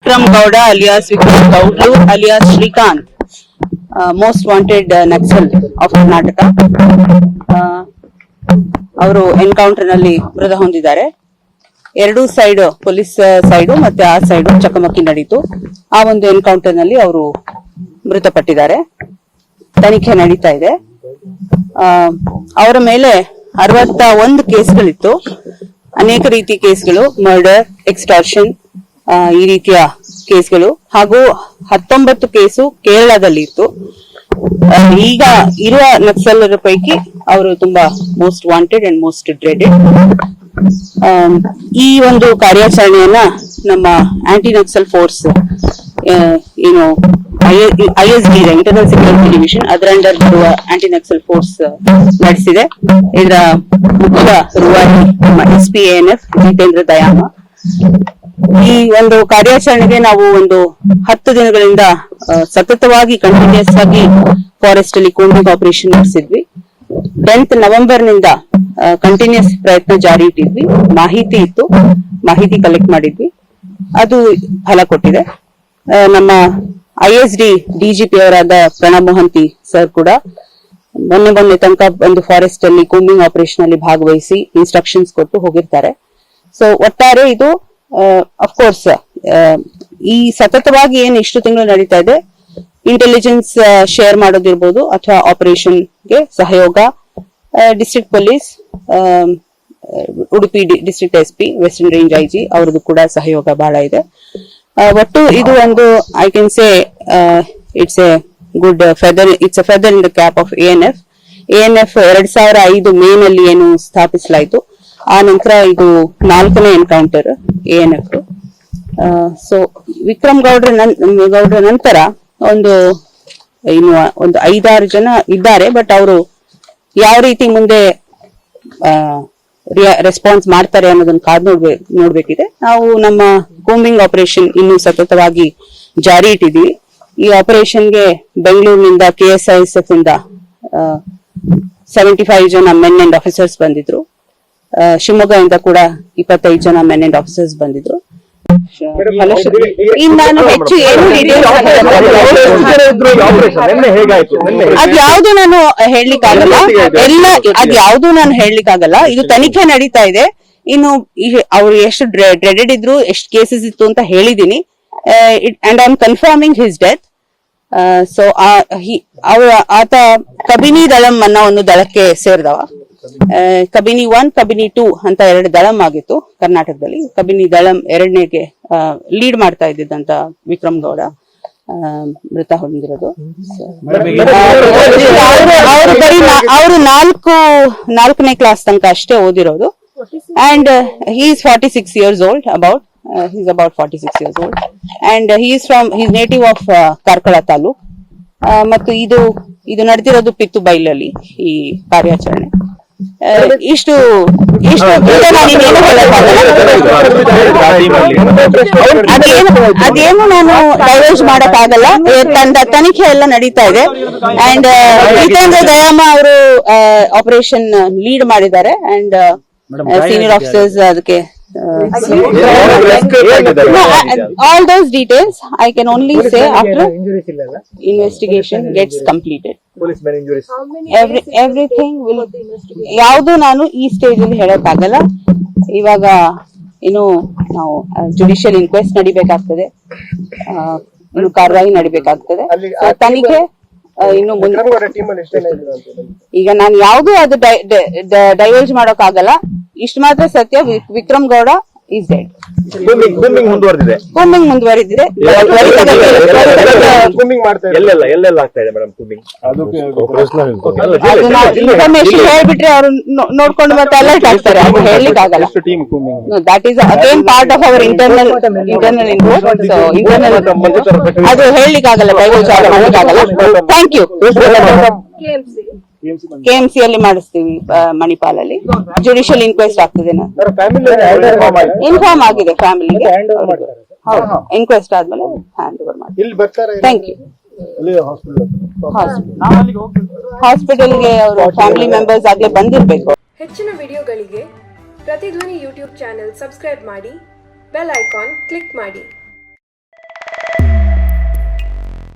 Vikram Gowda alias Vikram Gowdlu alias Shrikant, most wanted Naxal of Karnataka. ಅವರು encounter ನಲ್ಲಿ ಮೃತ ಹೊಂದಿದ್ದಾರೆ. ಎರಡು ಸೈಡ್ ಪೊಲೀಸ್ ಸೈಡ್ ಮತ್ತೆ ಆ ಸೈಡ್ ಚಕಮಕಿ ನಡೀತು. ಆ ಒಂದು ಎನ್ಕೌಂಟರ್ ನಲ್ಲಿ ಅವರು ಮೃತಪಟ್ಟಿದ್ದಾರೆ. ತನಿಖೆ ನಡೀತಾ ಇದೆ. ಅವರ ಮೇಲೆ 61 ಕೇಸ್ಗಳಿತ್ತು. ಅನೇಕ ರೀತಿ ಕೇಸ್ಗಳು, ಮರ್ಡರ್, ಎಕ್ಸ್ಟಾರ್ಷನ್, ಈ ರೀತಿಯ ಕೇಸ್ಗಳು ಹಾಗೂ 19 ಕೇಸು ಕೇರಳದಲ್ಲಿ ಇತ್ತು. ಈಗ ಇರುವ ನಕ್ಸಲರ ಪೈಕಿ ಅವರು ತುಂಬಾ most wanted and most dreaded. ಈ ಒಂದು ಕಾರ್ಯಾಚರಣೆಯನ್ನ ನಮ್ಮ ಆಂಟಿ ನಕ್ಸಲ್ ಫೋರ್ಸ್ ಏನು ISD ಇಂಟರ್ನಲ್ ಸೆಕ್ಯೂರಿಟಿ ಡಿವಿಷನ್ ಅದರ ಅಂಡರ್ ಬರುವ ಆಂಟಿ ನಕ್ಸಲ್ ಫೋರ್ಸ್ ನಡೆಸಿದೆ. ಇದರ ಮುಖ್ಯ ರೂವಾರಿ ನಮ್ಮ SPANF ಜಿತೇಂದ್ರ ದಯಾಮ. ಈ ಒಂದು ಕಾರ್ಯಾಚರಣೆಗೆ ನಾವು ಒಂದು 10 ದಿನಗಳಿಂದ ಸತತವಾಗಿ ಕಂಟಿನ್ಯೂಸ್ ಆಗಿ ಫಾರೆಸ್ಟ್ ಅಲ್ಲಿ ಕೂಂಬಿಂಗ್ ಆಪರೇಷನ್ ನಡೆಸಿದ್ವಿ. 10th ನವೆಂಬರ್ ನಿಂದ ಕಂಟಿನ್ಯೂಸ್ ಪ್ರಯತ್ನ ಜಾರಿ ಇಟ್ಟಿದ್ವಿ. ಮಾಹಿತಿ ಇತ್ತು, ಮಾಹಿತಿ ಕಲೆಕ್ಟ್ ಮಾಡಿದ್ವಿ, ಅದು ಫಲ ಕೊಟ್ಟಿದೆ. ನಮ್ಮ ISD DGP ಅವರಾದ ಪ್ರಣಬ್ ಮೊಹಂತಿ ಸರ್ ಕೂಡ ಮೊನ್ನೆ ತನಕ ಒಂದು ಫಾರೆಸ್ಟ್ ಅಲ್ಲಿ ಕೂಂಬಿಂಗ್ ಆಪರೇಷನ್ ಅಲ್ಲಿ ಭಾಗವಹಿಸಿ ಇನ್ಸ್ಟ್ರಕ್ಷನ್ಸ್ ಕೊಟ್ಟು ಹೋಗಿರ್ತಾರೆ. ಸೊ ಒಟ್ಟಾರೆ ಇದು ಅಫ್ಕೋರ್ಸ್ ಈ ಸತತವಾಗಿ ಏನ್ ಇಷ್ಟು ತಿಂಗಳು ನಡೀತಾ ಇದೆ, ಇಂಟೆಲಿಜೆನ್ಸ್ ಶೇರ್ ಮಾಡೋದಿರ್ಬೋದು ಅಥವಾ ಆಪರೇಷನ್ ಗೆ ಸಹಯೋಗ, district police, Udupi district SP, western range IG ಅವ್ರದ್ದು ಕೂಡ ಸಹಯೋಗ ಬಹಳ ಇದೆ. ಒಟ್ಟು ಇದು ಒಂದು I can say it's A good feather, it's A feather in the cap of ANF. 2005 May ನಲ್ಲಿ ಏನು ಸ್ಥಾಪಿಸಲಾಯಿತು. ಆ ನಂತರ ಇದು 4ನೇ ಎನ್ಕೌಂಟರ್ ANF. ಸೊ ವಿಕ್ರಮ್ ಗೌಡ್ರ ನಂತರ ಒಂದು 5-6 ಜನ ಇದ್ದಾರೆ. ಬಟ್ ಅವರು ಯಾವ ರೀತಿ ಮುಂದೆ ರೆಸ್ಪಾನ್ಸ್ ಮಾಡ್ತಾರೆ ಅನ್ನೋದನ್ನ ಕಾದ್ ನೋಡ್ಬೇಕಿದೆ. ನಾವು ನಮ್ಮ ಕೂಂಬಿಂಗ್ ಆಪರೇಷನ್ ಇನ್ನೂ ಸತತವಾಗಿ ಜಾರಿ ಇಟ್ಟಿದೀವಿ. ಈ ಆಪರೇಷನ್ಗೆ ಬೆಂಗಳೂರಿನಿಂದ KSISF ಇಂದ 75 ಜನ ಮೆನ್ ಅಂಡ್ ಆಫೀಸರ್ಸ್ ಬಂದಿದ್ರು. ಶಿವಮೊಗ್ಗದಿಂದ ಕೂಡ 25 ಜನ ಮೆನ್ ಅಂಡ್ ಆಫೀಸರ್ಸ್ ಬಂದಿದ್ರು. ನಾನು ಹೆಚ್ಚು ಏನು ಅದ್ಯಾವುದು ನಾನು ಹೇಳಲಿಕ್ಕಾಗಲ್ಲ, ಅದ್ಯಾವುದು ನಾನು ಹೇಳಲಿಕ್ಕಾಗಲ್ಲ. ಇದು ತನಿಖೆ ನಡೀತಾ ಇದೆ. ಇನ್ನು ಅವ್ರು ಎಷ್ಟು ಡ್ರೆಡೆಡ್ ಇದ್ರು, ಎಷ್ಟು ಕೇಸಸ್ ಇತ್ತು ಅಂತ ಹೇಳಿದೀನಿ. And I am confirming his death. So ಆತ ಕಬಿನಿ ದಳಂ ಅನ್ನೋ ಒಂದು ದಳಕ್ಕೆ ಸೇರಿದವ. ಕಬಿನಿ 1, ಕಬಿನಿ 2 ಅಂತ 2 ದಳಂ ಆಗಿತ್ತು ಕರ್ನಾಟಕದಲ್ಲಿ. ಕಬಿನಿ ದಳಂ 2ನೇಗೆ ಲೀಡ್ ಮಾಡ್ತಾ ಇದ್ದಿದ್ದಂತ ವಿಕ್ರಮ್ ಗೌಡ ಮೃತ ಹೊಂದಿರೋದು. ಅವರು 4ನೇ ಕ್ಲಾಸ್ ತನಕ ಅಷ್ಟೇ ಓದಿರೋದು. And he is 46 years old, he's about 46 years old, and he's native of Karkala taluk. ಮತ್ತು ಇದು ನಡೆದಿರೋದು ಪಿತ್ತು ಬೈಲಲ್ಲಿ ಈ ಕಾರ್ಯಾಚರಣೆ. ಇಷ್ಟು ಅದೇನು ನಾನು ಡೈವರ್ಜ್ ಮಾಡಕ್ಕಾಗಲ್ಲ. ತನಿಖೆ ಎಲ್ಲ ನಡೀತಾ ಇದೆ. ಅಂಡ್ ಜಿತೇಂದ್ರ ದಯಾಮ ಅವರು ಆಪರೇಷನ್ ಲೀಡ್ ಮಾಡಿದ್ದಾರೆ. ಅಂಡ್ ಸೀನಿಯರ್ ಆಫೀಸರ್ಸ್ ಅದಕ್ಕೆ all those details I can only say after investigation gets completed. Everything will, ಯಾವುದು ನಾನು ಈ ಸ್ಟೇಜ್ ಅಲ್ಲಿ ಹೇಳಕ್ಕಾಗಲ್ಲ. ಇವಾಗ ಇನ್ನು ನಾವು ಜುಡಿಷಿಯಲ್ ಇನ್ಕ್ವೆಸ್ಟ್ ನಡಿಬೇಕಾಗ್ತದೆ, ಇನ್ನು ಕಾರ್ಯವಾಹಿ ನಡಿಬೇಕಾಗ್ತದೆ. ತನಿಖೆ ಇನ್ನು ಮುಂದೆ. ಈಗ ನಾನು ಯಾವ್ದು ಅದು ಡೈವರ್ಜ್ ಮಾಡೋಕ್ಕಾಗಲ್ಲ. ಇಷ್ಟು ಮಾತ್ರ ಸತ್ಯ, Vikram Gowda is dead. Combing ಮುಂದುವರೆದಿದೆ. ಇನ್ಫಾರ್ಮೇಶನ್ ಹೇಳ್ಬಿಟ್ರೆ ಅವ್ರು ನೋಡ್ಕೊಂಡು ಮತ್ತೆ ಅಲರ್ಟ್ ಆಗ್ತಾರೆ. ಅದು ಹೇಳಲಿಕ್ಕೆ ಆಗಲ್ಲ. That is again part of our internal inquest. So internal ಅದು ಹೇಳಲಿಕ್ಕೆ ಆಗಲ್ಲ, ಡೈವರ್ಜ್ ಮಾಡಲಿಕ್ಕಾಗಲ್ಲ. Thank you. KMC ಅಲ್ಲಿ ಮಾಡಿಸ್ತೀವಿ, ಮಣಿಪಾಲ್ ಅಲ್ಲಿ ಜುಡಿಷಿಯಲ್ ಇನ್ಕ್ವೆಸ್ಟ್ ಆಗ್ತದೆ. ಇನ್ಫಾರ್ಮ್ ಆಗಿದೆ ಫ್ಯಾಮಿಲಿಗೆ. ಹೌದು, ಇನ್ಕ್ವೆಸ್ಟ್ ಆದ್ಮೇಲೆ ಹ್ಯಾಂಡ್ ಓವರ್ ಮಾಡ್ತೀವಿ. Thank you. ಹಾಸ್ಪಿಟಲ್ಗೆ ಅವರು ಫ್ಯಾಮಿಲಿ ಮೆಂಬರ್ಸ್ ಆಗ್ಲೇ ಬಂದಿರ್ಬೇಕು. ಹೆಚ್ಚಿನ ವಿಡಿಯೋಗಳಿಗೆ ಪ್ರತಿಧ್ವನಿ ಯೂಟ್ಯೂಬ್ ಚಾನೆಲ್ ಸಬ್ಸ್ಕ್ರೈಬ್ ಮಾಡಿ, ಬೆಲ್ ಐಕಾನ್ ಕ್ಲಿಕ್ ಮಾಡಿ.